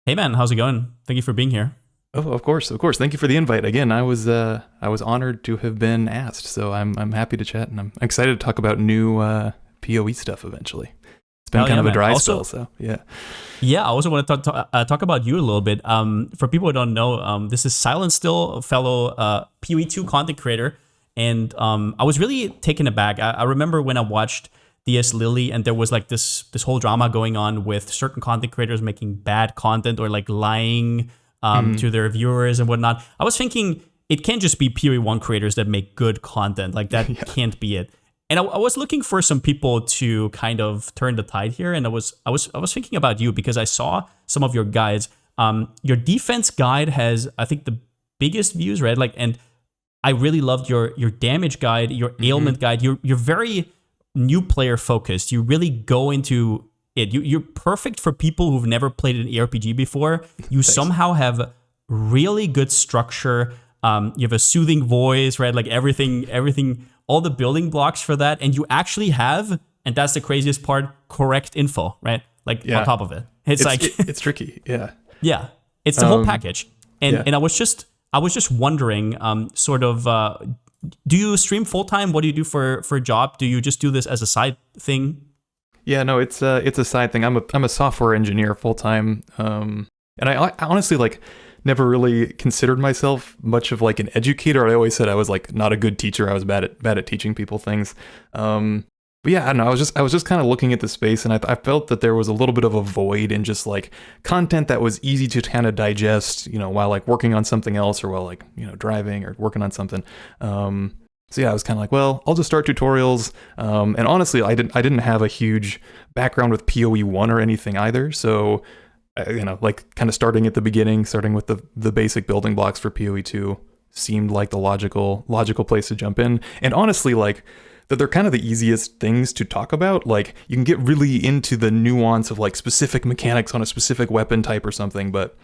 Hey man, how's it going? Thank you for being here. Oh, of course, of course. Thank you for the invite again. I was honored to have been asked, so I'm happy to chat, and I'm excited to talk about new PoE stuff eventually. It's been Hell kind yeah, of a man. dry Also, spell, so yeah. yeah, I also want to talk about you a little bit. For people who don't know, this is Silentstill, a fellow PoE2 content creator, and I was really taken aback. I remember when I watched DS Lily, and there was like this whole drama going on with certain content creators making bad content or like lying to their viewers and whatnot. I was thinking it can't just be PoE1 creators that make good content. Like that can't be it. And I was looking for some people to kind of turn the tide here, and I was thinking about you because I saw some of your guides. Your defense guide has, I think, the biggest views, right? Like, and I really loved your damage guide, your ailment guide. You're very new player focused. You really go into it. You're perfect for people who've never played an aRPG before. You somehow have really good structure. You have a soothing voice, right? Like everything, all the building blocks for that, and you actually have, and that's the craziest part, correct info, right? Like on top of it, It's tricky, yeah. Yeah, it's the whole package. And yeah. and I was just wondering, do you stream full time? What do you do for a job? Do you just do this as a side thing? Yeah, no, it's a side thing. I'm a software engineer full time, and I honestly like never really considered myself much of like an educator. I always said I was like not a good teacher. I was bad at teaching people things. But yeah, I don't know. I was just kind of looking at the space, and I felt that there was a little bit of a void in just like content that was easy to kind of digest, while like working on something else or while like driving or working on something. So yeah, I was kind of like, well, I'll just start tutorials. And honestly, I didn't have a huge background with PoE1 or anything either. So, like kind of starting at the beginning, starting with the basic building blocks for PoE2 seemed like the logical place to jump in. And honestly, like that they're kind of the easiest things to talk about. Like you can get really into the nuance of like specific mechanics on a specific weapon type or something, but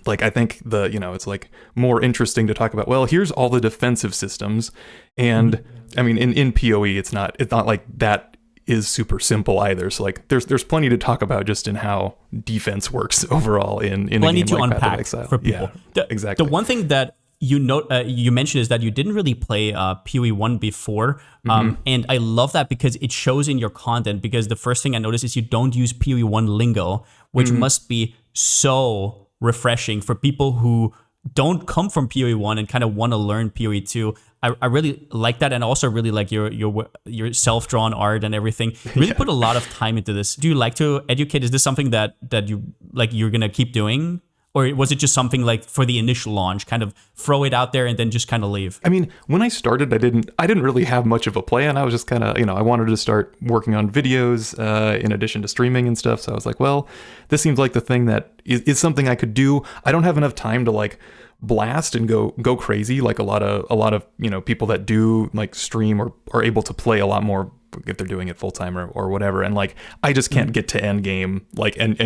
like I think it's like more interesting to talk about, well, here's all the defensive systems. And I mean in PoE it's not like that is super simple either. So like there's plenty to talk about just in how defense works overall in plenty a game to like Path of unpack Exile. for people. Yeah, exactly. The one thing that you mentioned is that you didn't really play PoE1 before, and I love that because it shows in your content. Because the first thing I noticed is you don't use PoE1 lingo, which must be so refreshing for people who don't come from PoE1 and kind of want to learn PoE2. I really like that, and also really like your self-drawn art and everything. Really put a lot of time into this. Do you like to educate? Is this something that you like you're gonna keep doing? Or was it just something like for the initial launch, kind of throw it out there and then just kind of leave? I mean, when I started, I didn't really have much of a plan. I was just kind of, I wanted to start working on videos in addition to streaming and stuff. So I was like, well, this seems like the thing that is something I could do. I don't have enough time to like blast and go crazy like a lot of people that do like stream or are able to play a lot more if they're doing it full time or whatever. And like I just can't get to Endgame like and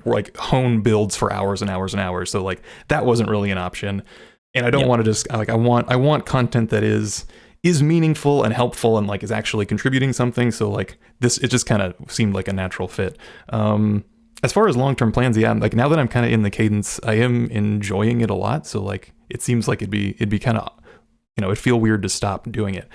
like hone builds for hours and hours and hours. So like that wasn't really an option. And I don't want to just like I want content that is meaningful and helpful and like is actually contributing something. So like it just kind of seemed like a natural fit. As far as long-term plans, yeah, like now that I'm kind of in the cadence, I am enjoying it a lot. So like it seems like it'd be kind of it'd feel weird to stop doing it.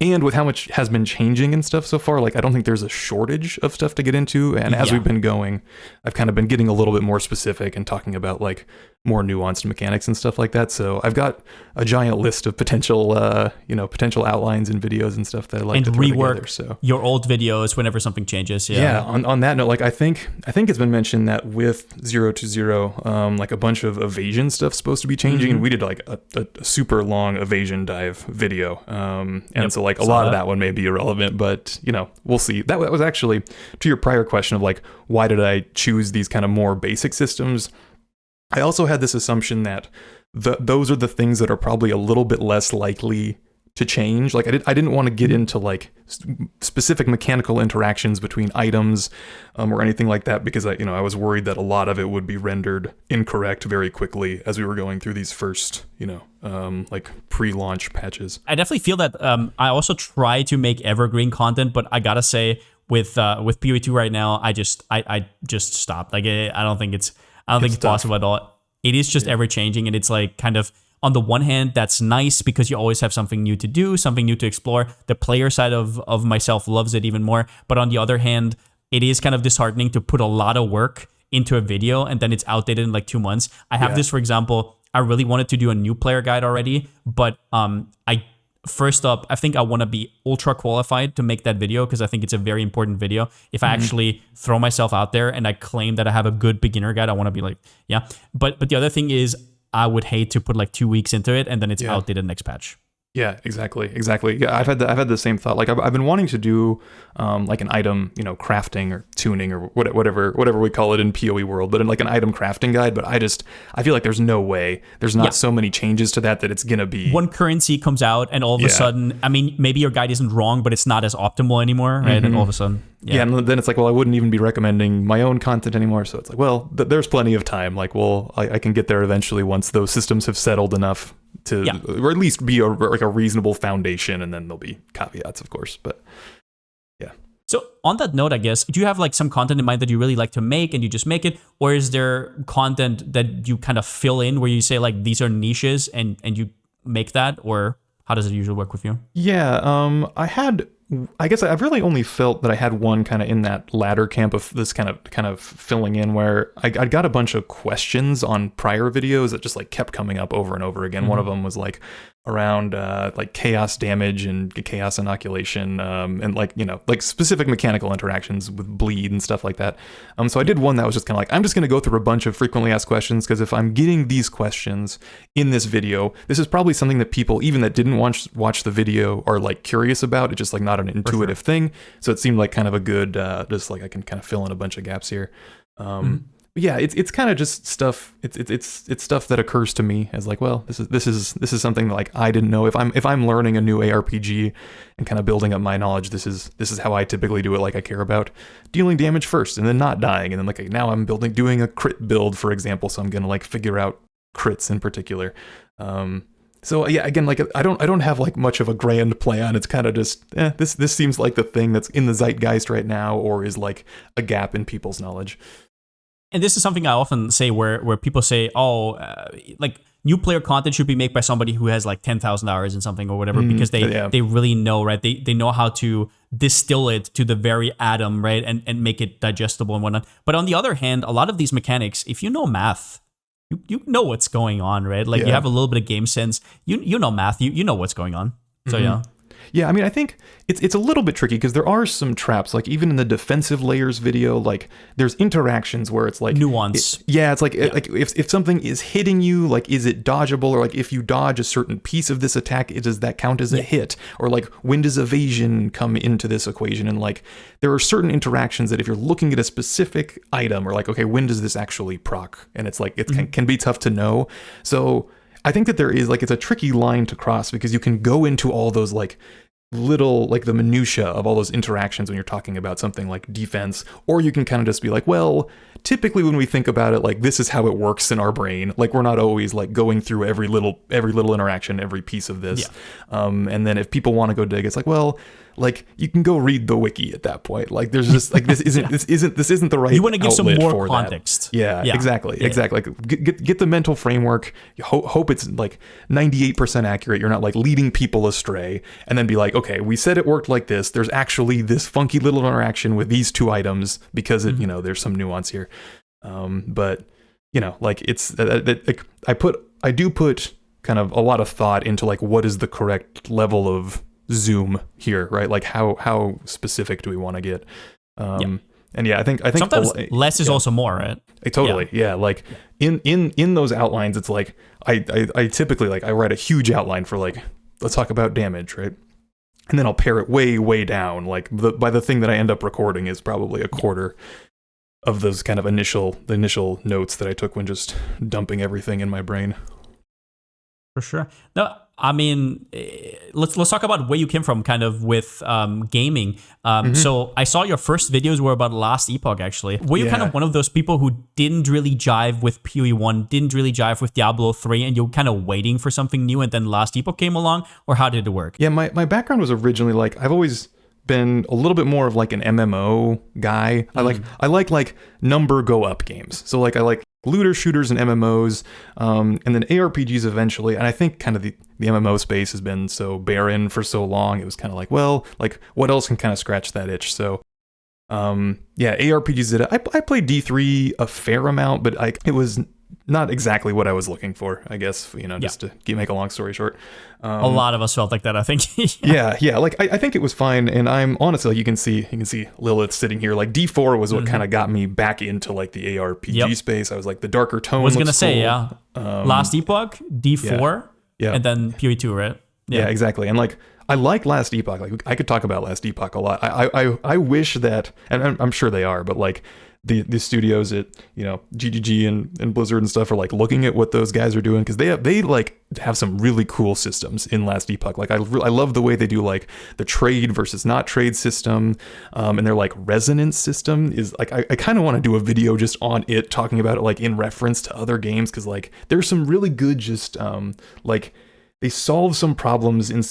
And with how much has been changing and stuff so far, like I don't think there's a shortage of stuff to get into. And as we've been going, I've kind of been getting a little bit more specific and talking about like more nuanced mechanics and stuff like that. So I've got a giant list of potential outlines and videos and stuff that I like to throw rework together. So your old videos whenever something changes. Yeah. On that note, like I think it's been mentioned that with 0-0, like a bunch of evasion stuff's supposed to be changing, and we did like a super long evasion dive video. And so like a lot of that one may be irrelevant, but we'll see. That was actually to your prior question of like, why did I choose these kind of more basic systems? I also had this assumption that those are the things that are probably a little bit less likely to change. Like I didn't want to get into like specific mechanical interactions between items or anything like that, because I was worried that a lot of it would be rendered incorrect very quickly as we were going through these first like pre-launch patches. I definitely feel that I also try to make evergreen content, but I gotta say, with PoE2 right now, I just stopped. Like I don't think it's possible at all. It is just ever changing, and it's like kind of, on the one hand, that's nice because you always have something new to do, something new to explore. The player side of myself loves it even more. But on the other hand, it is kind of disheartening to put a lot of work into a video and then it's outdated in like 2 months. I have this, for example, I really wanted to do a new player guide already, but first up, I think I want to be ultra qualified to make that video because I think it's a very important video. If I actually throw myself out there and I claim that I have a good beginner guide, I want to be like, yeah. But the other thing is, I would hate to put like 2 weeks into it and then it's outdated next patch. Yeah, exactly. Yeah, I've had the same thought. Like I've been wanting to do like an item, crafting or tuning or whatever we call it in PoE world, but in like an item crafting guide. But I feel like there's no way. There's not so many changes to that it's gonna be. One currency comes out and all of a sudden, I mean, maybe your guide isn't wrong, but it's not as optimal anymore, right? And all of a sudden, and then it's like, well, I wouldn't even be recommending my own content anymore. So it's like, well, there's plenty of time. Like, well, I can get there eventually once those systems have settled enough to, or at least be a reasonable foundation, and then there'll be caveats, of course. But yeah. So on that note, I guess, do you have like some content in mind that you really like to make and you just make it, or is there content that you kind of fill in where you say like these are niches and you make that, or how does it usually work with you? Yeah, I guess I've really only felt that I had one kind of in that latter camp of this kind of filling in where I got a bunch of questions on prior videos that just like kept coming up over and over again. One of them was like around like chaos damage and chaos inoculation, and like like specific mechanical interactions with bleed and stuff like that. So I did one that was just kind of like, I'm just going to go through a bunch of frequently asked questions, because if I'm getting these questions in this video, this is probably something that people even that didn't watch the video are like curious about. It's just like not an intuitive thing. So it seemed like kind of a good just like I can kind of fill in a bunch of gaps here. Yeah, it's kind of just stuff. It's stuff that occurs to me as like, well, this is something that, like, I didn't know. If I'm learning a new aRPG and kind of building up my knowledge, this is how I typically do it. Like, I care about dealing damage first and then not dying, and then like now I'm doing a crit build, for example. So I'm gonna like figure out crits in particular. So yeah, again, like I don't have like much of a grand plan. It's kind of just this seems like the thing that's in the zeitgeist right now, or is like a gap in people's knowledge. And this is something I often say where people say, like new player content should be made by somebody who has like 10,000 hours in something or whatever, because they really know, right? They know how to distill it to the very atom, right? And make it digestible and whatnot. But on the other hand, a lot of these mechanics, if you know math, you know what's going on, right? Like you have a little bit of game sense. You know math, you know what's going on. So yeah. Yeah, I mean, I think it's a little bit tricky because there are some traps. Like even in the defensive layers video, like there's interactions where it's like nuance. It's like like if something is hitting you, like is it dodgeable, or like if you dodge a certain piece of this attack, does that count as a hit? Or like when does evasion come into this equation? And like there are certain interactions that if you're looking at a specific item, or like, okay, when does this actually proc? And it's like it can be tough to know. So I think that there is like, it's a tricky line to cross, because you can go into all those like little, like the minutia of all those interactions when you're talking about something like defense, or you can kind of just be like, well, typically when we think about it, like this is how it works in our brain. Like we're not always like going through every little interaction, every piece of this. And then if people want to go dig, it's like, well, like you can go read the wiki at that point. Like there's just like this isn't the right. You want to give some more context. Exactly. Like get the mental framework. Hope it's like 98% accurate. You're not like leading people astray, and then be like, okay, we said it worked like this. There's actually this funky little interaction with these two items because it, there's some nuance here. But like it's I do put kind of a lot of thought into like what is the correct level of zoom here, right? Like how specific do we want to get? And I think sometimes less is also more, right? Totally. Like in those outlines, it's like I typically like I write a huge outline for like, let's talk about damage, right? And then I'll pare it way down. Like by the thing that I end up recording is probably a quarter of those kind of initial notes that I took when just dumping everything in my brain. For sure. No, I mean, let's talk about where you came from, kind of with gaming. So I saw your first videos were about last Epoch, actually. Were you kind of one of those people who didn't really jive with PoE1, didn't really jive with Diablo 3, and you were kind of waiting for something new, and then last Epoch came along? Or how did it work? Yeah, my background was originally like, I've always been a little bit more of like an MMO guy. I like number go up games. So like I like looter shooters and MMOs, and then aRPGs eventually. And I think kind of the MMO space has been so barren for so long. It was kind of like, well, like what else can kind of scratch that itch? So yeah, aRPGs did it. I played D3 a fair amount, but it was not exactly what I was looking for, I guess, just to make a long story short. A lot of us felt like that, I think. yeah. Like I think it was fine, and I'm honestly, like, you can see Lilith sitting here. Like D4 was what kind of got me back into like the aRPG space. I was like, the darker tone. I was gonna say, Last Epoch, D4, and then PoE2, right? Yeah, exactly. And like, I like Last Epoch. Like, I could talk about Last Epoch a lot. I wish that, and I'm sure they are, but like the studios at GGG and Blizzard and stuff are like looking at what those guys are doing, because they like have some really cool systems in Last Epoch. Like I love the way they do like the trade versus not trade system, and their like resonance system is like, I kind of want to do a video just on it, talking about it like in reference to other games, because like there's some really good just like they solve some problems in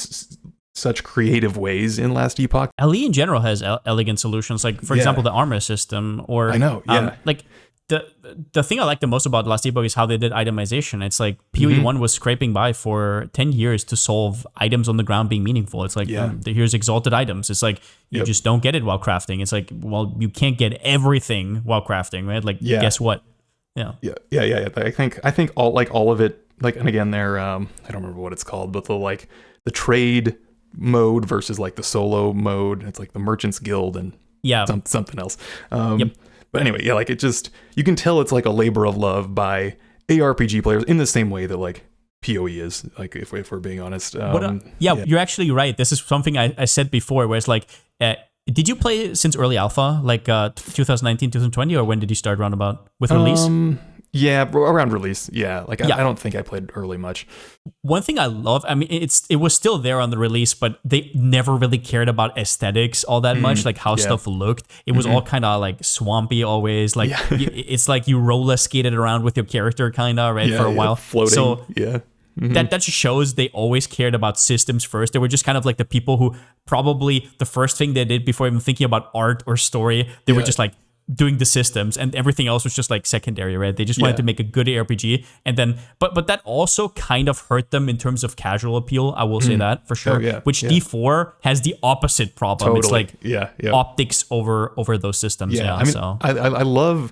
such creative ways in Last Epoch. LE in general has elegant solutions, like for example the armor system, or I know, like the thing I like the most about Last Epoch is how they did itemization. It's like PoE1 was scraping by for 10 years to solve items on the ground being meaningful. It's like, here's exalted items. It's like, you just don't get it while crafting. It's like, well, you can't get everything while crafting, right? Like, guess what? Yeah. I think all of it, like, and again, they're I don't remember what it's called, but the trade mode versus like the solo mode. It's like the Merchants Guild and something else. But anyway, like it just, you can tell it's like a labor of love by aRPG players in the same way that like PoE is, like if we're being honest. You're actually right. This is something I said before, where it's like, did you play since early alpha, like 2019, 2020, or when did you start roundabout with release? Yeah, around release. Yeah, like I don't think I played early much. One thing I love, I mean, it was still there on the release, but they never really cared about aesthetics all that much, like how stuff looked. It was all kind of like swampy always. Like it's like you roller skated around with your character kind of, right, for a while. Floating. So that just shows they always cared about systems first. They were just kind of like the people who probably the first thing they did before even thinking about art or story, they were just like doing the systems, and everything else was just like secondary, right? They just wanted to make a good aRPG, and then but that also kind of hurt them in terms of casual appeal. I will say that for sure. Which D4 has the opposite problem. Totally. It's like optics over those systems. I mean,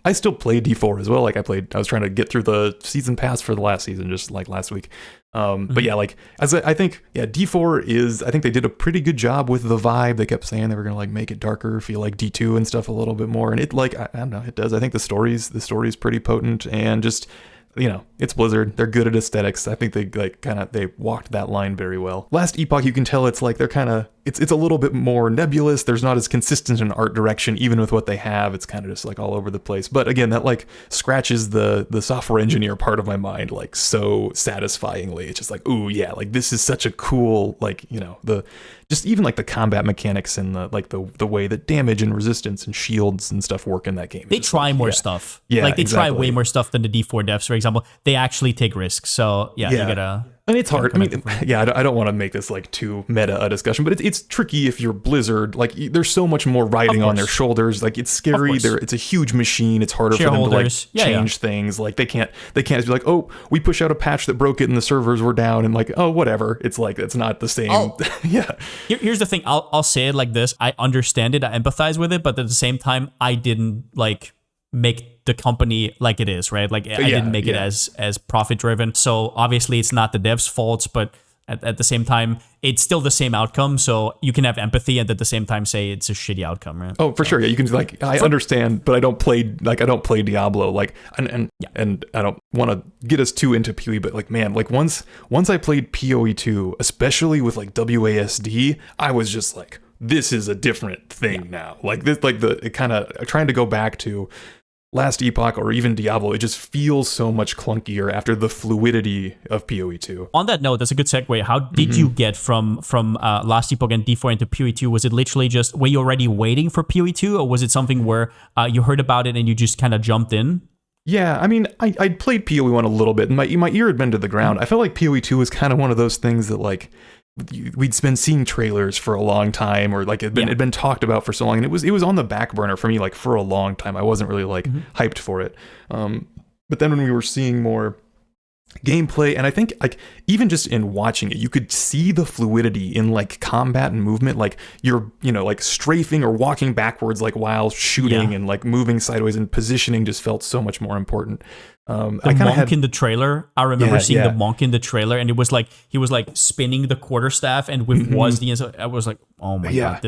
I still play D4 as well. Like I was trying to get through the season pass for the last season just like last week. But yeah, like I think D4 is, I think they did a pretty good job with the vibe. They kept saying they were gonna like make it darker, feel like D2 and stuff a little bit more, and it like I don't know, it does. I think the story's pretty potent, and just it's Blizzard. They're good at aesthetics. I think they walked that line very well. Last Epoch, you can tell it's like they're kind of it's a little bit more nebulous. There's not as consistent an art direction, even with what they have. It's kind of just like all over the place. But again, that like scratches the software engineer part of my mind like so satisfyingly. It's just like, ooh yeah, like this is such a cool, like the just even like the combat mechanics and the way that damage and resistance and shields and stuff work in that game. They try more stuff. Yeah, like they try way more stuff than the D4 devs, for example. They actually take risks. So you gotta. And it's hard. I mean, I don't want to make this like too meta a discussion, but it's tricky if you're Blizzard. Like, there's so much more riding on their shoulders. Like, it's scary. It's a huge machine. It's harder for them to like change things. Like, they can't just be like, oh, we push out a patch that broke it and the servers were down, and like, oh, whatever. It's like, it's not the same. Here's the thing. I'll say it like this. I understand it. I empathize with it, but at the same time, I didn't like make the company like it is, right? Like I didn't make it as profit driven. So obviously it's not the devs' faults, but at the same time, it's still the same outcome. So you can have empathy and at the same time say it's a shitty outcome, right? Oh, for sure. Yeah, you can like, I understand, but I don't play Diablo. Like, and I don't want to get us too into PoE, but like, man, like once I played PoE2, especially with like WASD, I was just like, this is a different thing now. Like this, like it kind of trying to go back to Last Epoch or even Diablo, it just feels so much clunkier after the fluidity of PoE2. On that note, that's a good segue. How did you get from Last Epoch and D4 into PoE2? Was it literally just, were you already waiting for PoE2, or was it something where you heard about it and you just kind of jumped in? Yeah, I mean, I played PoE1 a little bit, and my ear had been to the ground. I felt like PoE2 was kind of one of those things that like, we'd been seeing trailers for a long time, or like it'd been talked about for so long, and it was on the back burner for me like for a long time. I wasn't really like hyped for it. But then when we were seeing more gameplay, and I think like even just in watching it, you could see the fluidity in like combat and movement, like you're like strafing or walking backwards like while shooting, and like moving sideways, and positioning just felt so much more important. The monk in the trailer, I remember seeing the monk in the trailer, and it was like he was like spinning the quarterstaff, and with WASD, and so I was like, oh my god,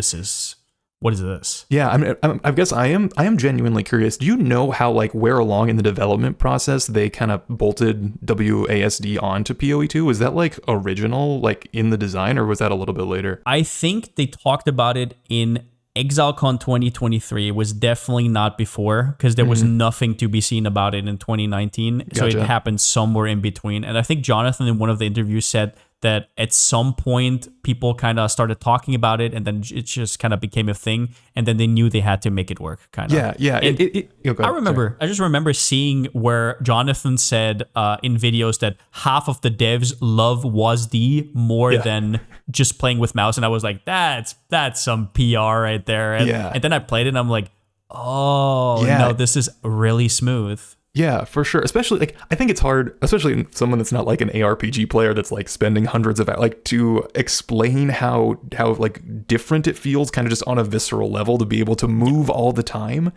what is this? Yeah, I guess I am genuinely curious. Do you know how, like, where along in the development process they kind of bolted WASD onto PoE2? Was that like original, like in the design, or was that a little bit later? I think they talked about it in ExileCon 2023. It was definitely not before, because there was nothing to be seen about it in 2019. So it happened somewhere in between. And I think Jonathan in one of the interviews said that at some point people kind of started talking about it, and then it just kind of became a thing, and then they knew they had to make it work, kind of. Yeah. I just remember seeing where Jonathan said in videos that half of the devs love WASD more than just playing with mouse, and I was like, that's some PR right there. And then I played it, and I'm like, no, this is really smooth. Yeah, for sure. Especially like I think it's hard, especially someone that's not like an aRPG player that's like spending hundreds of hours, like to explain how like different it feels, kind of just on a visceral level, to be able to move all the time.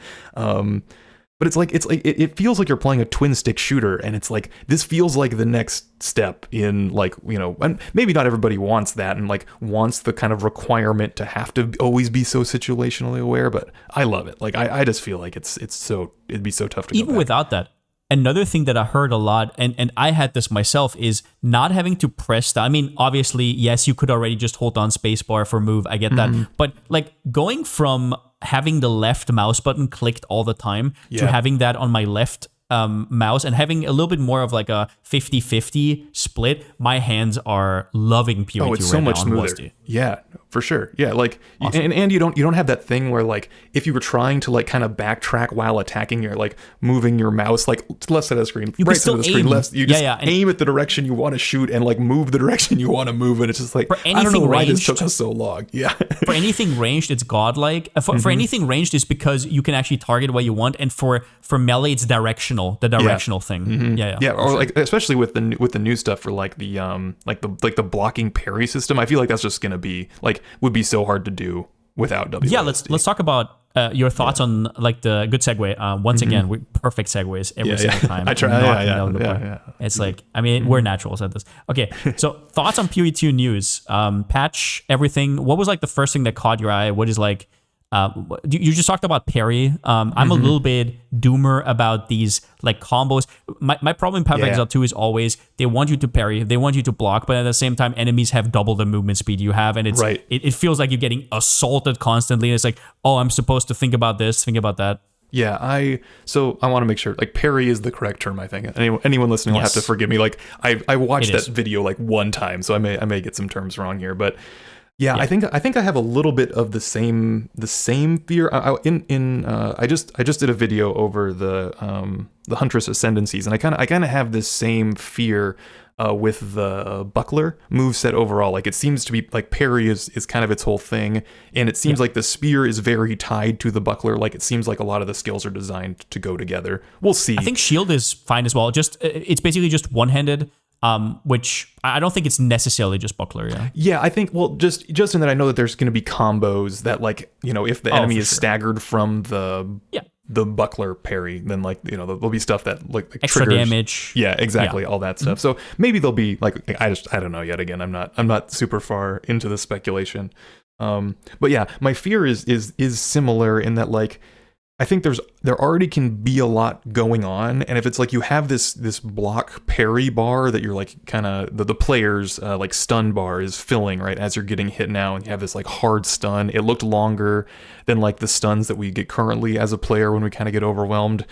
But it feels like you're playing a twin stick shooter, and it's like this feels like the next step in like, and maybe not everybody wants that and like wants the kind of requirement to have to always be so situationally aware, but I love it. Like I just feel like it'd be so tough to even without that. Another thing that I heard a lot, and I had this myself, is not having to press down. I mean, obviously, yes, you could already just hold down spacebar for move. I get that. But like going from having the left mouse button clicked all the time to having that on my left mouse, and having a little bit more of like a 50-50 split, my hands are loving PoE2 it's so much smoother. Yeah, for sure. Yeah, like awesome. and you don't have that thing where like if you were trying to like kind of backtrack while attacking, you're like moving your mouse like left side of the screen, right side of the screen, left. You just aim at the direction you want to shoot and like move the direction you want to move, and it's just like I don't know why this took us so long. Yeah. For anything ranged, it's godlike. For anything ranged, it's because you can actually target what you want, and for melee, it's directional. The directional thing. Yeah. Or sure. Like especially with the new stuff for like the the blocking parry system. I feel like that's just gonna be like would be so hard to do without WASD. Yeah, let's talk about your thoughts on like the good segue. Once again, perfect segues every single time. I try. It's like, I mean, we're naturals at this. Okay, so thoughts on PoE2 news, patch, everything. What was like the first thing that caught your eye? What is like, you just talked about Parry. I'm a little bit doomer about these like combos. My problem in Path of Exile 2 is always they want you to parry, they want you to block, but at the same time enemies have double the movement speed you have, and it feels like you're getting assaulted constantly. And it's like, oh, I'm supposed to think about this, think about that. Yeah, I want to make sure like parry is the correct term. I think anyone listening will have to forgive me. Like I watched that video like one time, so I may get some terms wrong here, but. Yeah, I think I have a little bit of the same fear. I just did a video over the Huntress Ascendancies, and I kind of have this same fear with the buckler moveset overall. Like it seems to be like parry is kind of its whole thing, and it seems like the spear is very tied to the buckler. Like it seems like a lot of the skills are designed to go together. We'll see. I think shield is fine as well. Just it's basically just one-handed. Which I don't think it's necessarily just buckler. Yeah, I think just in that I know that there's going to be combos that like if the enemy is staggered from the buckler parry, then like there'll be stuff that like extra triggers. Damage. Yeah, exactly, all that stuff. So maybe there'll be like I don't know yet. Again, I'm not super far into the speculation. But yeah, my fear is similar in that like. I think there already can be a lot going on, and if it's like you have this block parry bar that you're like kind of the player's like stun bar is filling right as you're getting hit now, and you have this like hard stun. It looked longer than like the stuns that we get currently as a player when we kind of get overwhelmed,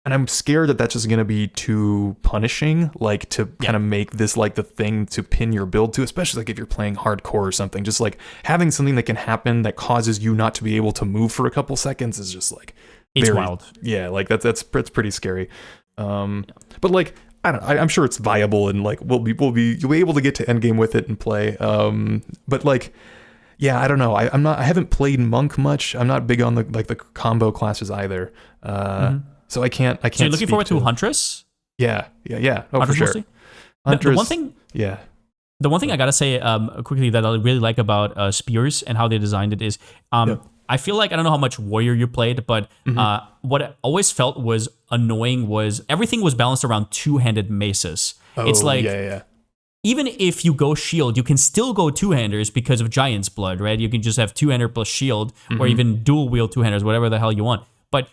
and I'm scared that that's just going to be too punishing, like to kind of make this like the thing to pin your build to, especially like if you're playing hardcore or something. Just like having something that can happen that causes you not to be able to move for a couple seconds is just like. It's wild. Yeah, like that's pretty scary. But like I'm sure it's viable and like you'll be able to get to endgame with it and play. But like, yeah, I don't know. I haven't played monk much. I'm not big on the combo classes either. So I can't. So you're looking forward to Huntress? Yeah. Oh, Huntress for sure. mostly? Huntress, the one thing. Yeah. The one thing I gotta say quickly that I really like about Spears and how they designed it is, I feel like, I don't know how much Warrior you played, but what I always felt was annoying was everything was balanced around two-handed maces. It's like, even if you go shield, you can still go two-handers because of Giant's Blood, right? You can just have two-hander plus shield, or even dual wield two-handers, whatever the hell you want. But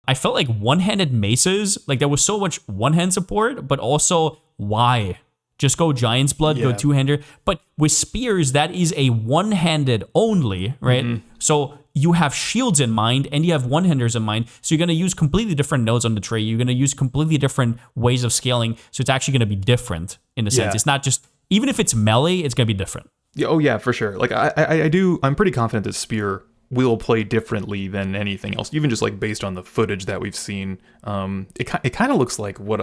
I felt like one-handed maces, like there was so much one-hand support, but also why? Just go Giant's Blood, go two-hander. But with Spears, that is a one-handed only, right? So you have shields in mind and you have one-handers in mind. So you're going to use completely different nodes on the tree. You're going to use completely different ways of scaling. So it's actually going to be different in a sense. It's not just, even if it's melee, it's going to be different. Yeah, oh yeah, for sure. Like I'm pretty confident that Spear will play differently than anything else, even just like based on the footage that we've seen. It kind of looks like what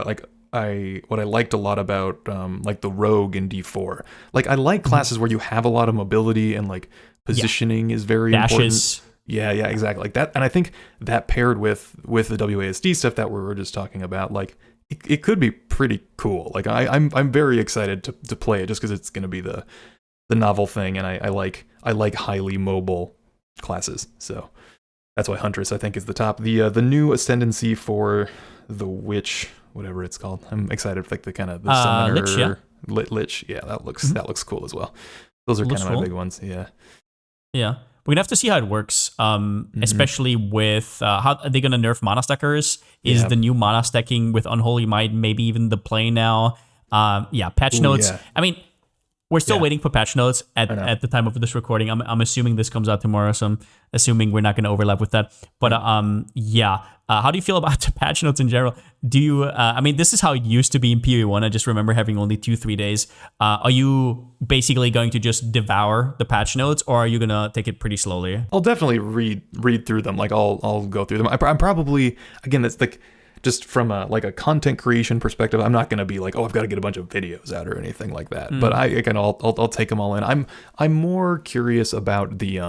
I liked a lot about like the Rogue in D4. Like I like classes where you have a lot of mobility and like positioning is very Dashes. important. Yeah, exactly. Like that, and I think that paired with the WASD stuff that we were just talking about, like it could be pretty cool. Like I'm very excited to play it just because it's going to be the novel thing, and I like highly mobile classes. So that's why Huntress I think is the top. The new ascendancy for the Witch, whatever it's called. I'm excited for like the kind of the summoner Lich. Yeah, that looks cool as well. Those are kind of my big ones. Yeah. We're gonna have to see how it works, especially with how are they gonna nerf mana stackers? Is the new mana stacking with Unholy Might maybe even the play now? Patch notes. Yeah. I mean, we're still waiting for patch notes at the time of this recording. I'm assuming this comes out tomorrow, so I'm assuming we're not going to overlap with that. But how do you feel about the patch notes in general? Do you? I mean, this is how it used to be in PoE1. I just remember having only 2-3 days. Are you basically going to just devour the patch notes, or are you gonna take it pretty slowly? I'll definitely read through them. Like I'll go through them. I'm probably, again, that's like, just from a content creation perspective, I'm not going to be like, oh, I've got to get a bunch of videos out or anything like that. But I'll take them all in. I'm more curious about the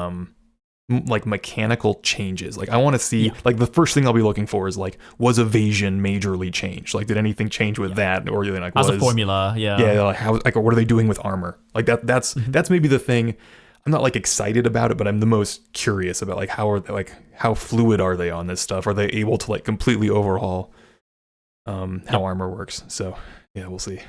like mechanical changes. Like I want to see, like the first thing I'll be looking for is like, was evasion majorly changed? Like did anything change with that, or like as a formula? Like how, like what are they doing with armor? Like that's maybe the thing. I'm not like excited about it, but I'm the most curious about like how fluid are they on this stuff? Are they able to like completely overhaul how armor works? So yeah, we'll see.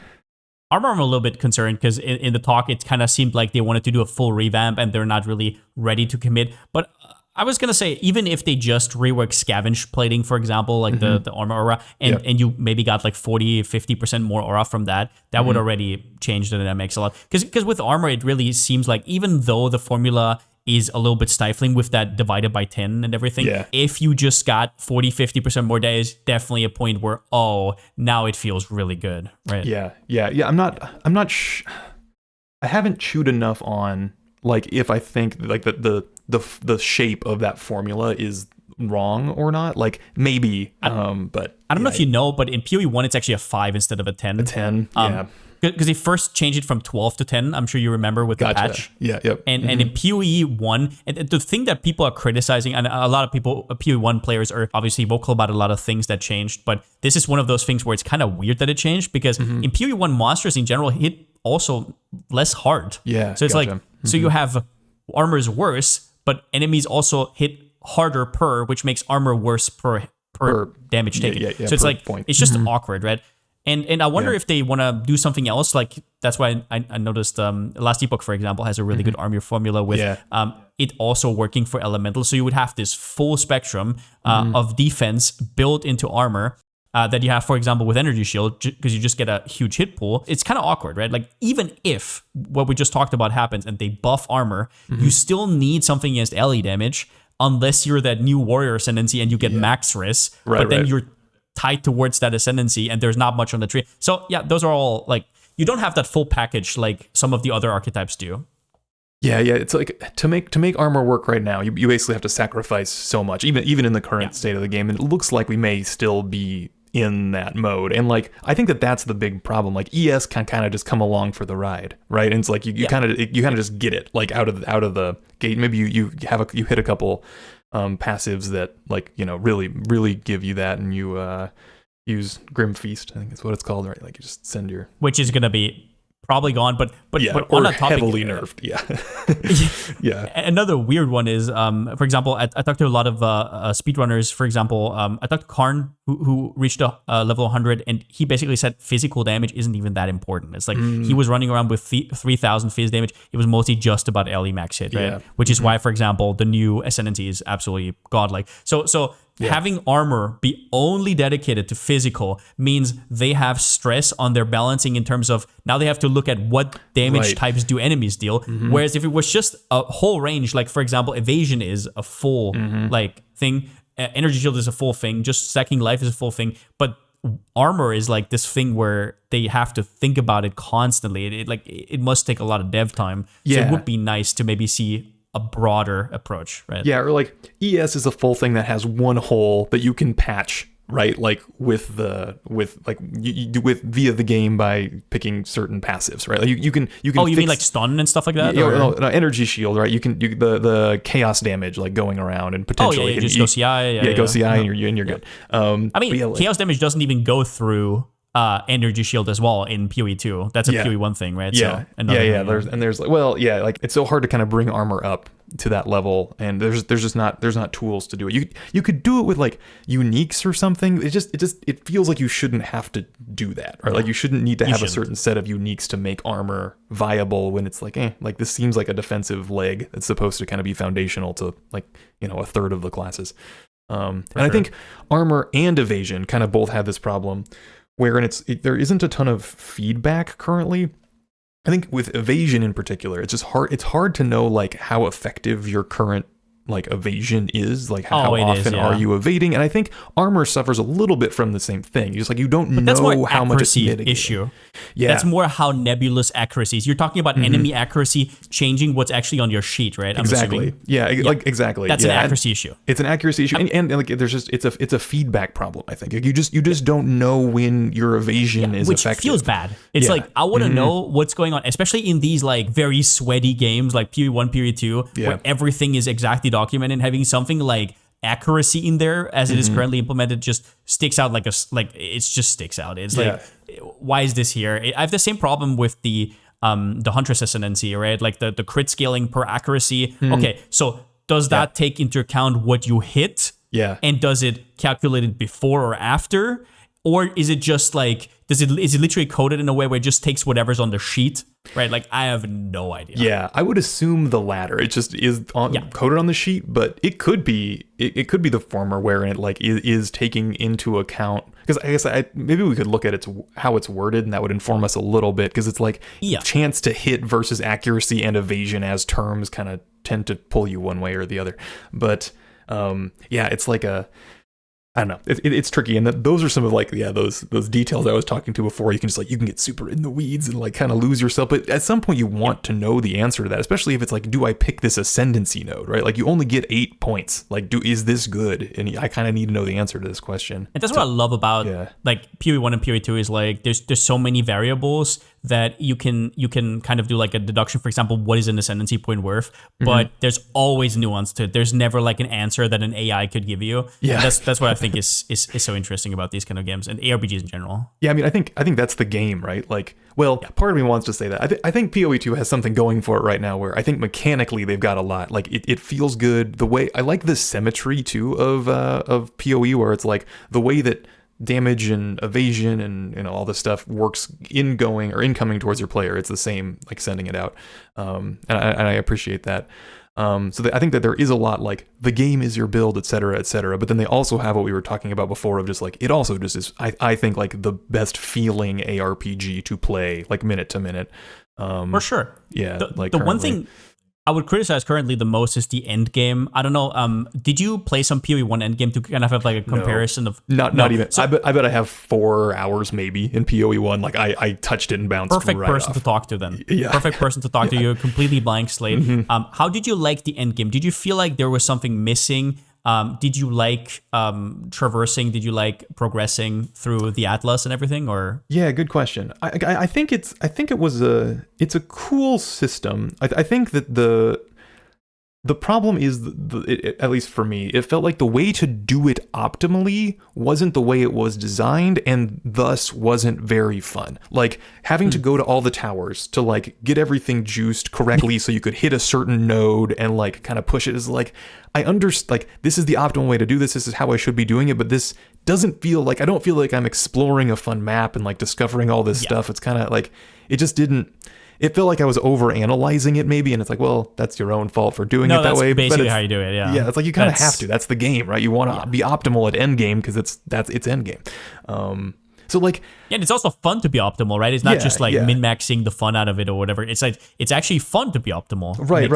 Armor, I'm a little bit concerned because in the talk it kind of seemed like they wanted to do a full revamp and they're not really ready to commit. But I was gonna say, even if they just rework scavenge plating, for example, like the armor aura, and you maybe got like 40-50% more aura from that would already change the dynamics a lot. Because with armor, it really seems like even though the formula is a little bit stifling with that divided by 10 and everything, if you just got 40-50% more days, definitely a point where, now it feels really good, right? Yeah. I haven't chewed enough on like if I think like the shape of that formula is wrong or not. Like maybe, but I don't know if you know, but in PoE1 it's actually a 5 instead of a 10. A 10, because they first changed it from 12 to 10. I'm sure you remember with the patch. Yeah, yep. And in PoE1, and the thing that people are criticizing, and a lot of people, PoE1 players are obviously vocal about a lot of things that changed, but this is one of those things where it's kind of weird that it changed because in PoE1, monsters in general hit also less hard. Yeah. So it's like, so you have armor's worse, but enemies also hit harder per, which makes armor worse per damage taken. So it's like, it's just awkward, right? And I wonder if they want to do something else. Like that's why I noticed Last Epoch, for example, has a really good armor formula with it also working for elemental. So you would have this full spectrum of defense built into armor that you have, for example, with Energy Shield, because you just get a huge hit pool. It's kind of awkward, right? Like even if what we just talked about happens and they buff armor, you still need something against LE damage unless you're that new warrior ascendancy and you get max risk. But then you're tied towards that ascendancy and there's not much on the tree. So yeah, those are all like, you don't have that full package like some of the other archetypes do. Yeah, it's like to make armor work right now, you basically have to sacrifice so much, even in the current state of the game. And it looks like we may still be in that mode. And like I think that that's the big problem. Like ES can kind of just come along for the ride, right? And it's like you kind of just get it like out of the gate. Maybe you hit a couple passives that like, you know, really give you that, and you use Grim Feast, I think that's what it's called, right? Like you just send your, which is gonna be probably gone, but or on that topic, heavily nerfed. Yeah. Another weird one is, for example, I talked to a lot of speedrunners. For example, I talked to Karn, who reached a level 100, and he basically said physical damage isn't even that important. It's like he was running around with 3,000 phys damage. It was mostly just about LE max hit, right? Yeah. Which is why, for example, the new Ascendancy is absolutely godlike. So having armor be only dedicated to physical means they have stress on their balancing in terms of now they have to look at what damage types do enemies deal. Whereas if it was just a whole range, like for example, evasion is a full like thing, energy shield is a full thing, just stacking life is a full thing, but armor is like this thing where they have to think about it constantly. It must take a lot of dev time. So it would be nice to maybe see a broader approach, right? Yeah, or like ES is a full thing that has one hole that you can patch, right? Like with via the game by picking certain passives, right? Like you can. Oh, you mean like stun and stuff like that? No, energy shield, right? You can the chaos damage like going around and potentially. Oh yeah, just go CI. Go CI and you're good. I mean, chaos damage doesn't even go through energy shield as well in PoE2. That's a PoE1 thing, right? Yeah. So There's like it's so hard to kind of bring armor up to that level, and there's not tools to do it. You could do it with like uniques or something. It feels like you shouldn't have to do that, right? Like you shouldn't need to have a certain set of uniques to make armor viable when it's like like this seems like a defensive leg that's supposed to kind of be foundational to like, you know, a third of the classes. I think armor and evasion kind of both have this problem where there isn't a ton of feedback currently. I think with evasion in particular, it's just hard. It's hard to know like how effective your current like evasion is, like how often are you evading. And I think armor suffers a little bit from the same thing. You just like you don't know how much it's mitigating. Issue. Yeah, that's more how nebulous accuracies. You're talking about enemy accuracy changing what's actually on your sheet, right? Exactly. Like exactly. That's an accuracy issue. It's an accuracy issue, and like there's just it's a feedback problem. I think like, you just don't know when your evasion is effective. Which feels bad. It's like I want to know what's going on, especially in these like very sweaty games like PoE1, PoE2, where everything is exactly documented. Having something like accuracy in there as it is currently implemented just sticks out it just sticks out. It's like, why is this here? I have the same problem with the Huntress Ascendancy, right? Like the crit scaling per accuracy. Okay, so does that take into account what you hit? Yeah. And does it calculate it before or after? Or is it just like, is it literally coded in a way where it just takes whatever's on the sheet? Right, like I have no idea. Yeah, I would assume the latter. It just is coded on the sheet, but it could be the former, where it like is taking into account. Because I guess maybe we could look at how it's worded, and that would inform us a little bit. Because it's like chance to hit versus accuracy and evasion as terms kind of tend to pull you one way or the other. But it's like I don't know. It's tricky, and those are some of like those details I was talking to before. You can get super in the weeds and like kind of lose yourself. But at some point, you want to know the answer to that, especially if it's like, do I pick this ascendancy node? Right? Like you only get 8 points. Like, is this good? And I kind of need to know the answer to this question. And that's what I love about like PoE1 and PoE2 is like there's so many variables that you can kind of do like a deduction. For example, what is an ascendancy point worth? But there's always nuance to it. There's never like an answer that an AI could give you. Yeah, and that's what I think is so interesting about these kind of games and aRPGs in general. Yeah, I mean, I think that's the game, right? Like, part of me wants to say that I think PoE2 has something going for it right now, where I think mechanically they've got a lot. Like it feels good. The way I like the symmetry too of PoE, where it's like the way that damage and evasion and all this stuff works ingoing or incoming towards your player. It's the same like sending it out, and I appreciate that. I think that there is a lot like the game is your build, et cetera, but then they also have what we were talking about before of just like it also just is I think like the best feeling aRPG to play like minute to minute. For sure. Yeah. The one thing I would criticize currently the most is the Endgame. I don't know. Did you play some PoE1 Endgame to kind of have like a comparison of? Not even. So, I bet I have 4 hours maybe in PoE1. Like I touched it and bounced. Perfect right person off. to talk to then. Yeah. Perfect person to talk to. You're a completely blank slate. How did you like the Endgame? Did you feel like there was something missing? Did you like traversing? Did you like progressing through the Atlas and everything? Or Yeah, good question. I think it's a cool system. I think that the problem is, at least for me, it felt like the way to do it optimally wasn't the way it was designed, and thus wasn't very fun. Like, having to go to all the towers to, like, get everything juiced correctly so you could hit a certain node and, like, kind of push it is like, like, this is the optimal way to do this. This is how I should be doing it, but this doesn't feel like, I don't feel like I'm exploring a fun map and, like, discovering all this stuff. It's kind of like, it just didn't... It felt like I was over-analyzing it maybe, and it's like, well, that's your own fault for doing it that way. No, that's basically how you do it, yeah. Yeah, it's like you kind of have to. That's the game, right? You want to be optimal at Endgame because it's Endgame. So, like... Yeah, and it's also fun to be optimal, right? It's not just, like, min-maxing the fun out of it or whatever. It's like, it's actually fun to be optimal. Right.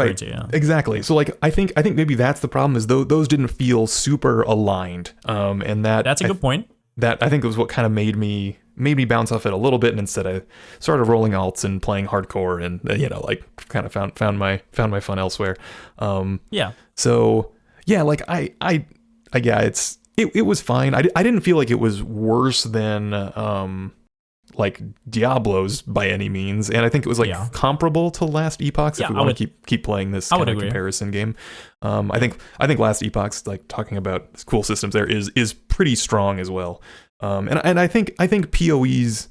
Exactly. So, like, I think maybe that's the problem, is those didn't feel super aligned. And that's a good point. That, I think, was what kind of made me bounce off it a little bit, and instead I started rolling alts and playing hardcore, and like, kind of found my fun elsewhere. So yeah, like it was fine. I didn't feel like it was worse than like Diablo's by any means, and I think it was like comparable to Last Epoch's, if we want to keep playing this kind of comparison game. I think Last Epoch's, like, talking about cool systems there, is pretty strong as well. And I think PoEs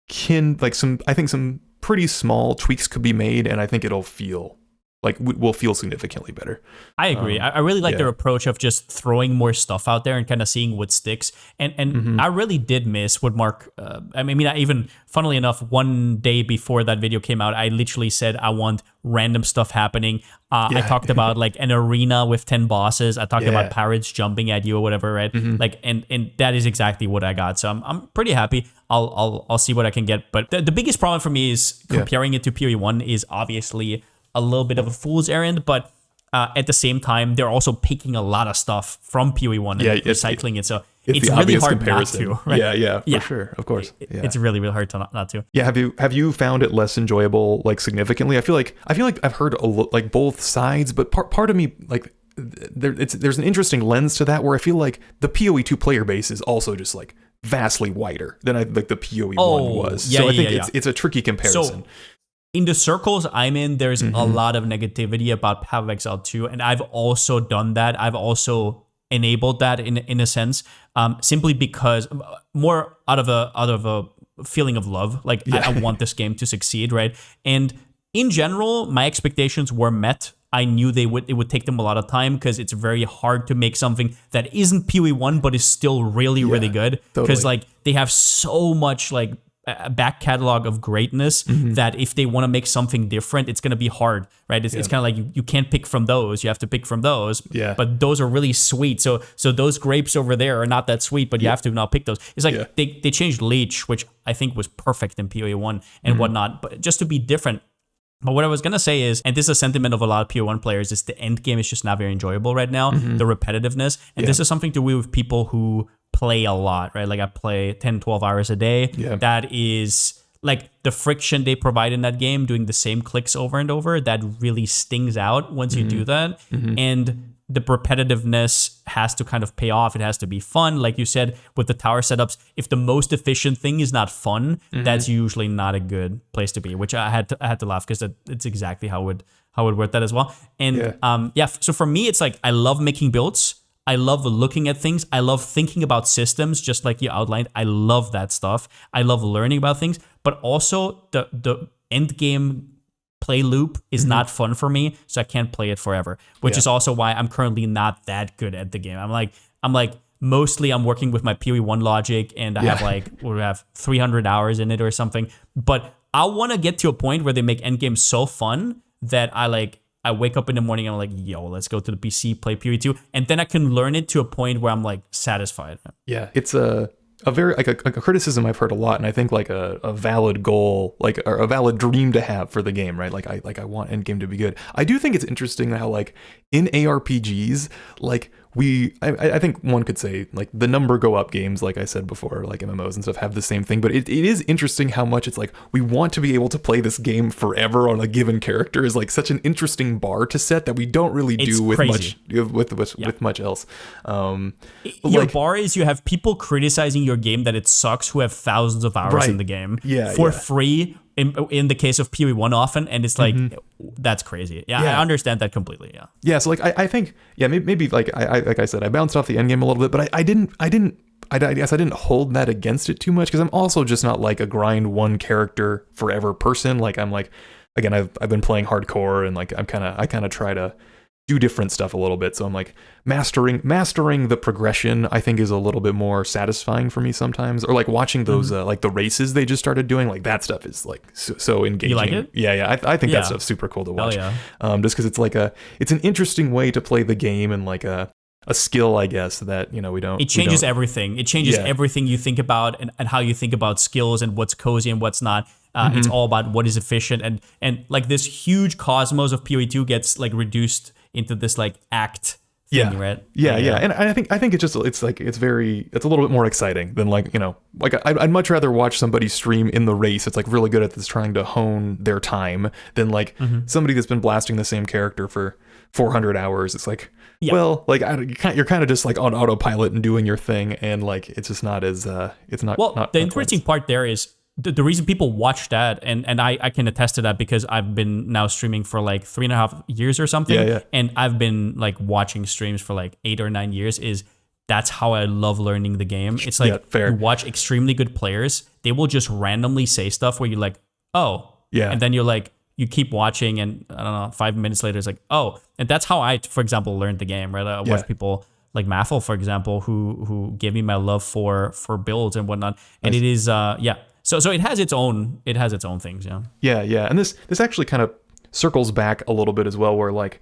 can, like, some pretty small tweaks could be made, and I think it'll feel like will feel significantly better. I agree. I really like their approach of just throwing more stuff out there and kind of seeing what sticks. And I really did miss what Mark. I mean, I even, funnily enough, one day before that video came out, I literally said I want random stuff happening. I talked about, like, an arena with 10 bosses. I talked about pirates jumping at you or whatever, right? Like, and that is exactly what I got. So I'm pretty happy. I'll see what I can get. But the biggest problem for me is comparing it to PoE1 is obviously a little bit of a fool's errand, but at the same time, they're also picking a lot of stuff from PoE1 and recycling it. So it's really hard comparison. Not to, right? For sure, of course. It's really, really hard to not to. Yeah, have you found it less enjoyable, like, significantly? I feel like I've heard like both sides, but part of me, like, there's an interesting lens to that, where I feel like the PoE2 player base is also just, like, vastly wider than the PoE1 was. So I think it's a tricky comparison. So, in the circles I'm in, there's a lot of negativity about Path of Exile 2, and I've also done that. I've also enabled that in a sense, simply because more out of a feeling of love. Like, I want this game to succeed, right? And in general, my expectations were met. I knew it would take them a lot of time, because it's very hard to make something that isn't PoE1 but is still really, really good. Because like, they have so much, like, a back catalog of greatness that if they want to make something different, it's going to be hard, right? It's kind of like you can't pick from those. You have to pick from those. But those are really sweet. So those grapes over there are not that sweet, but you have to now pick those. It's like they changed Leech, which I think was perfect in PoE1 and whatnot, but just to be different. But what I was going to say is, and this is a sentiment of a lot of PoE1 players, is the end game is just not very enjoyable right now, the repetitiveness. And this is something to do with people who play a lot, right? Like, I play 10, 12 hours a day. That is, like, the friction they provide in that game, doing the same clicks over and over, that really stings out once you do that. And the repetitiveness has to kind of pay off. It has to be fun. Like you said, with the tower setups, if the most efficient thing is not fun, that's usually not a good place to be, which I had to laugh, because it's exactly how it work that as well. And so for me, it's like, I love making builds. I love looking at things. I love thinking about systems, just like you outlined. I love that stuff. I love learning about things, but also the end game play loop is not fun for me, so I can't play it forever, which is also why I'm currently not that good at the game. I'm like mostly I'm working with my PoE1 logic, and I have 300 hours in it or something, but I want to get to a point where they make endgame so fun that I wake up in the morning and I'm like, yo, let's go to the PC, play PoE2, and then I can learn it to a point where I'm, like, satisfied. Yeah, it's a very, like, a criticism I've heard a lot, and I think, like, a valid goal, like, or a valid dream to have for the game, right? I want Endgame to be good. I do think it's interesting how, like, in aRPGs, like, I think one could say like the number go up games, like I said before, like MMOs and stuff have the same thing, but it is interesting how much it's like we want to be able to play this game forever on a given character is like such an interesting bar to set that we don't really do with crazy. with much else. Your bar is you have people criticizing your game that it sucks who have thousands of hours in the game for free in the case of PoE1 often, and it's like that's crazy. I understand that completely. Yeah, so like I think maybe like I said I bounced off the endgame a little bit, but I guess I didn't hold that against it too much because I'm also just not like a grind one character forever person. Like I'm like, again, I've been playing hardcore and like I kind of try to do different stuff a little bit. So I'm like mastering the progression, I think, is a little bit more satisfying for me sometimes. Or like watching those like the races they just started doing, like that stuff is like so engaging. You like it? Yeah. I think that stuff's super cool to watch. Just because it's like it's an interesting way to play the game and like a skill, I guess, that we don't. It changes everything. It changes everything you think about and how you think about skills and what's cozy and what's not. It's all about what is efficient and like this huge cosmos of PoE2 gets like reduced into this like act thing, right? Yeah. And I think it's a little bit more exciting than like I'd much rather watch somebody stream in the race that's like really good at this, trying to hone their time, than like somebody that's been blasting the same character for 400 hours. It's like, well, like you're kind of just like on autopilot and doing your thing, and like it's just not as it's not. Well, not the interesting part there is the reason people watch that, and I can attest to that because I've been now streaming for like 3.5 years or something, and I've been like watching streams for like 8 or 9 years. Is that's how I love learning the game. It's like you watch extremely good players, they will just randomly say stuff where you're like, oh, and then you're like, you keep watching, and I don't know, 5 minutes later, it's like, oh, and that's how I, for example, learned the game. Right, I watch people like Mathel, for example, who gave me my love for builds and whatnot, and it is So it has its own things, Yeah, and this actually kind of circles back a little bit as well, where like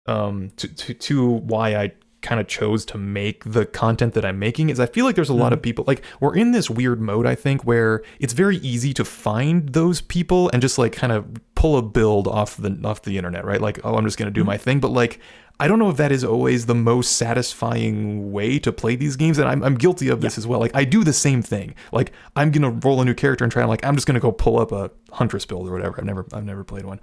to why I kind of chose to make the content that I'm making is I feel like there's a lot of people, like we're in this weird mode, I think, where it's very easy to find those people and just like kind of pull a build off the internet, right? Like, oh, I'm just gonna do my thing, but like I don't know if that is always the most satisfying way to play these games, and I'm guilty of this as well. Like I do the same thing. Like I'm gonna roll a new character and try, I'm just gonna go pull up a Huntress build or whatever. I've never played one,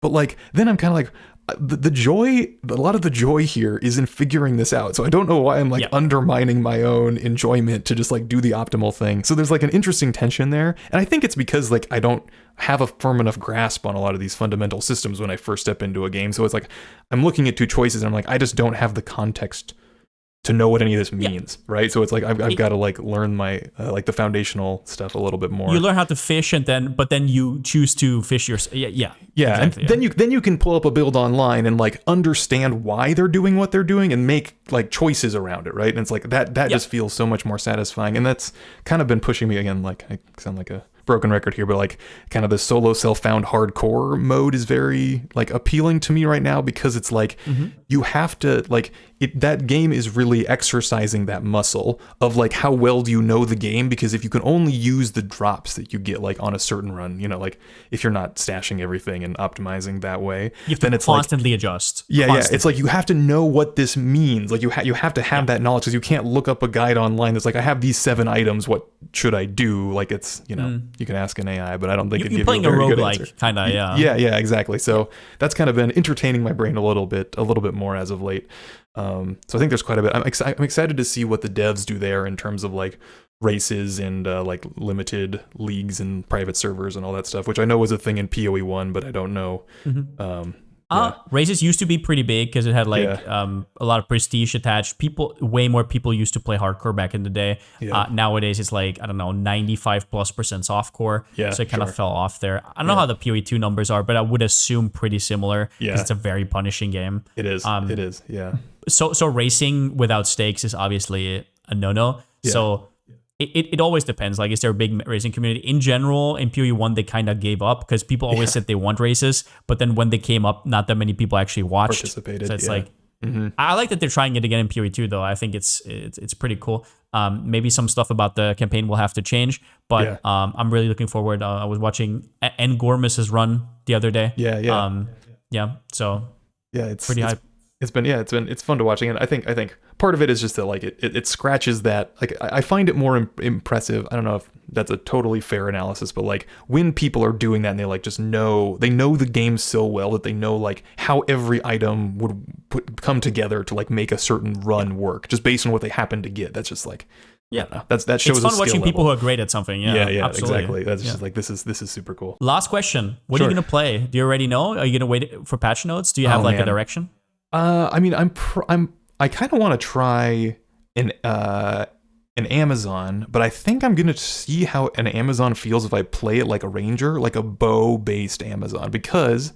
but like then I'm kind of like the joy. A lot of the joy here is in figuring this out. So I don't know why I'm like undermining my own enjoyment to just like do the optimal thing. So there's like an interesting tension there, and I think it's because like I don't have a firm enough grasp on a lot of these fundamental systems when I first step into a game. So it's like I'm looking at two choices and I'm like, I just don't have the context to know what any of this means, right? So it's like I've got to like learn my like the foundational stuff a little bit more. You learn how to fish, and then you choose to fish your exactly, and then you can pull up a build online and like understand why they're doing what they're doing and make like choices around it, right? And it's like that just feels so much more satisfying, and that's kind of been pushing me again. Like I sound like a broken record here, but like kind of the solo self-found hardcore mode is very like appealing to me right now, because it's like you have to like that game is really exercising that muscle of like how well do you know the game, because if you can only use the drops that you get like on a certain run, like if you're not stashing everything and optimizing that way, then it's constantly adjust. It's like you have to know what this means. Like you have to have that knowledge, because you can't look up a guide online that's like, I have these 7 items, what should I do? Like it's you can ask an AI, but I don't think it'd give you a very good answer. Kind of, yeah, exactly. So that's kind of been entertaining my brain a little bit more as of late. So I think there's quite a bit. I'm excited to see what the devs do there in terms of like races and like limited leagues and private servers and all that stuff, which I know was a thing in PoE1, but I don't know. Races used to be pretty big because it had like a lot of prestige attached. Way more people used to play hardcore back in the day. Nowadays it's like, I don't know, 95+% softcore. So it kind of fell off there. I don't know how the PoE2 numbers are, but I would assume pretty similar because it's a very punishing game. It is. It is. Yeah. So racing without stakes is obviously a no-no. So it always depends. Like, is there a big racing community? In general, in PoE1, they kind of gave up because people always said they want races, but then when they came up, not that many people actually watched. Participated. So it's like, I like that they're trying it again in PoE2, though. I think it's pretty cool. Maybe some stuff about the campaign will have to change, but I'm really looking forward. I was watching Endgame run the other day. So it's pretty hype. it's fun to watching, and I think part of it is just that like it scratches that, like I find it more impressive. I don't know if that's a totally fair analysis, but like when people are doing that and they like just know the game so well that they know like how every item would come together to like make a certain run work just based on what they happen to get. That's just like that shows. It's fun watching people who are great at something. Yeah, absolutely. Exactly. That's just like this is super cool. Last question: what are you gonna play? Do you already know? Are you gonna wait for patch notes? Do you have a direction? I mean, I kind of want to try an Amazon, but I think I'm gonna see how an Amazon feels if I play it like a ranger, like a bow based Amazon, because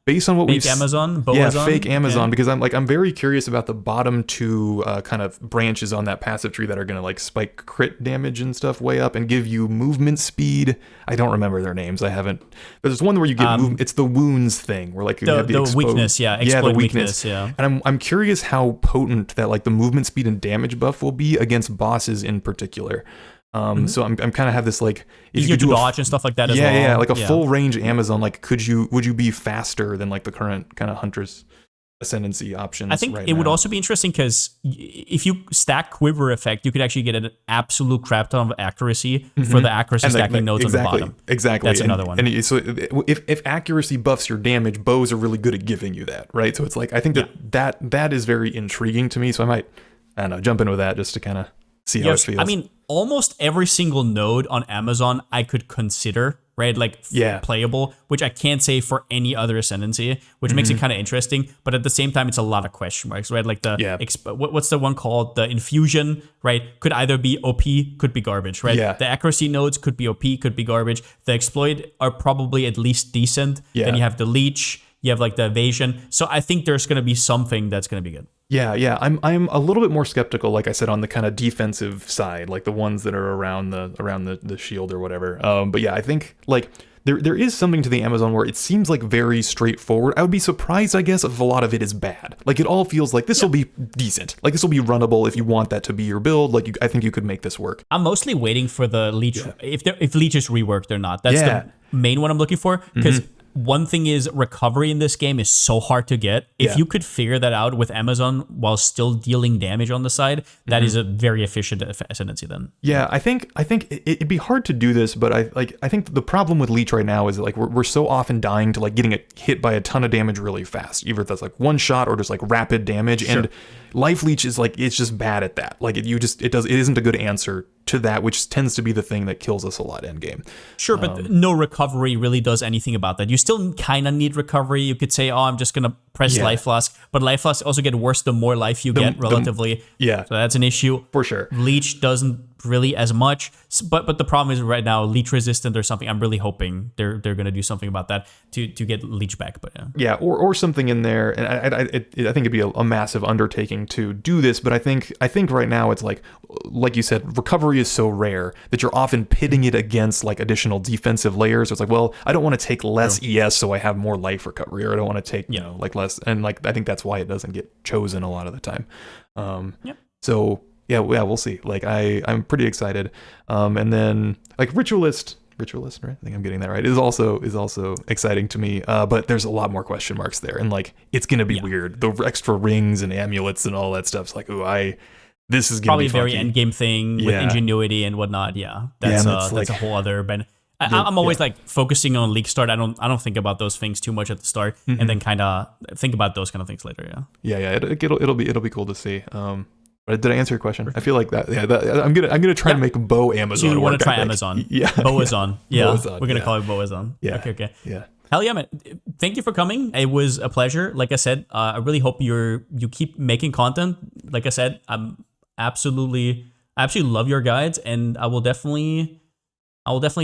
based on what we've Amazon, fake Amazon, because I'm very curious about the bottom two kind of branches on that passive tree that are gonna like spike crit damage and stuff way up and give you movement speed. I don't remember their names. I haven't. There's one where you get it's the wounds thing where like you have the weakness, the weakness, and I'm curious how potent that like the movement speed and damage buff will be against bosses in particular. So I'm kind of have this like if you do dodge and stuff like that as well. Yeah, like a full range Amazon. Like, would you be faster than like the current kind of Huntress ascendancy options? I think it would also be interesting because if you stack quiver effect, you could actually get an absolute crap ton of accuracy for the accuracy stacking nodes on the bottom. Exactly, that's another one. And so if accuracy buffs your damage, bows are really good at giving you that, right? So it's like I think that is very intriguing to me. So I don't know, jump in with that just to kind of see how it feels. I mean, almost every single node on Amazon I could consider, right? Like playable, which I can't say for any other ascendancy, which makes it kind of interesting. But at the same time, it's a lot of question marks, right? Like what's the one called? The infusion, right? Could either be OP, could be garbage, right? Yeah. The accuracy nodes could be OP, could be garbage. The exploit are probably at least decent. Then you have the leech. You have like the evasion. So I think there's going to be something that's going to be good. Yeah. I'm a little bit more skeptical, like I said, on the kind of defensive side, like the ones that are around the shield or whatever. But yeah, I think like there is something to the Amazon where it seems like very straightforward. I would be surprised, I guess, if a lot of it is bad. Like it all feels like this will be decent. Like this will be runnable if you want that to be your build. Like I think you could make this work. I'm mostly waiting for the leech if leech is reworked or not. That's the main one I'm looking for, because one thing is recovery in this game is so hard to get. If you could figure that out with Amazon while still dealing damage on the side, that is a very efficient ascendancy then. Yeah, I think it'd be hard to do this, but I think the problem with Leech right now is that like we're so often dying to like getting hit by a ton of damage really fast. Either that's like one shot or just like rapid damage. And Life Leech is like it's just bad at that. Like it isn't a good answer to that, which tends to be the thing that kills us a lot end game. Sure, but no recovery really does anything about that. You still kind of need recovery. You could say, I'm just going to press Life Flask, but Life Flask also get worse the more life you get relatively. So that's an issue. For sure. Leech doesn't really as much, but the problem is right now leech resistant or something. I'm really hoping they're going to do something about that to get leech back. But or something in there. And I think it'd be a massive undertaking to do this, but I think right now it's like you said, recovery is so rare that you're often pitting it against like additional defensive layers. So it's like, well, I don't want to take less ES so I have more life recovery, or I don't want to take like less, and like I think that's why it doesn't get chosen a lot of the time. So yeah, we'll see. Like I'm pretty excited. And then like Ritualist, right? I think I'm getting that right. Is also exciting to me. But there's a lot more question marks there, and like it's gonna be weird. The extra rings and amulets and all that stuff's like, this is gonna probably be a very funky. end game thing with ingenuity and whatnot. That's a whole other benefit. I'm always like focusing on league start. I don't think about those things too much at the start, and then kind of think about those kind of things later. It'll be cool to see. Did I answer your question? I feel like that. I'm gonna try to make Bow Amazon. So you want to try Amazon? Boazon. Boazon, we're gonna call it Boazon. Okay. Yeah. Hell yeah, man! Thank you for coming. It was a pleasure. Like I said, I really hope you keep making content. Like I said, I absolutely love your guides, and I will definitely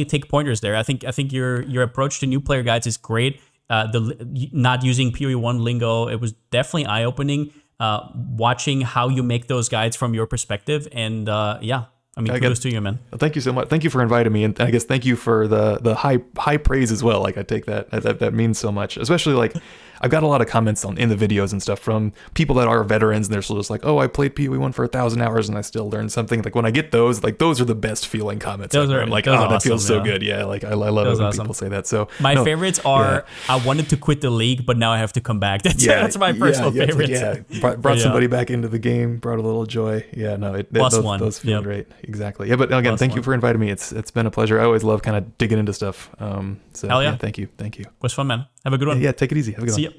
take pointers there. I think your approach to new player guides is great. The not using PoE1 lingo, it was definitely eye opening. Watching how you make those guides from your perspective, and kudos to you, man. Thank you so much. Thank you for inviting me, and I guess thank you for the high praise as well. Like I take that means so much, especially like I've got a lot of comments in the videos and stuff from people that are veterans, and they're still just like, oh, I played PoE1 for 1,000 hours and I still learned something. Like when I get those, like those are the best feeling comments. I'm like, oh, that feels so good. Yeah, like I love it when people say that. So my favorites are, I wanted to quit the league, but now I have to come back. That's my personal favorite. Yeah, brought somebody back into the game, brought a little joy. Yeah, no, those feel great. Exactly. Yeah, but again, thank you for inviting me. It's been a pleasure. I always love kind of digging into stuff. So hell yeah. Thank you. It was fun, man. Have a good one. Yeah, take it easy. Have a good one. See ya.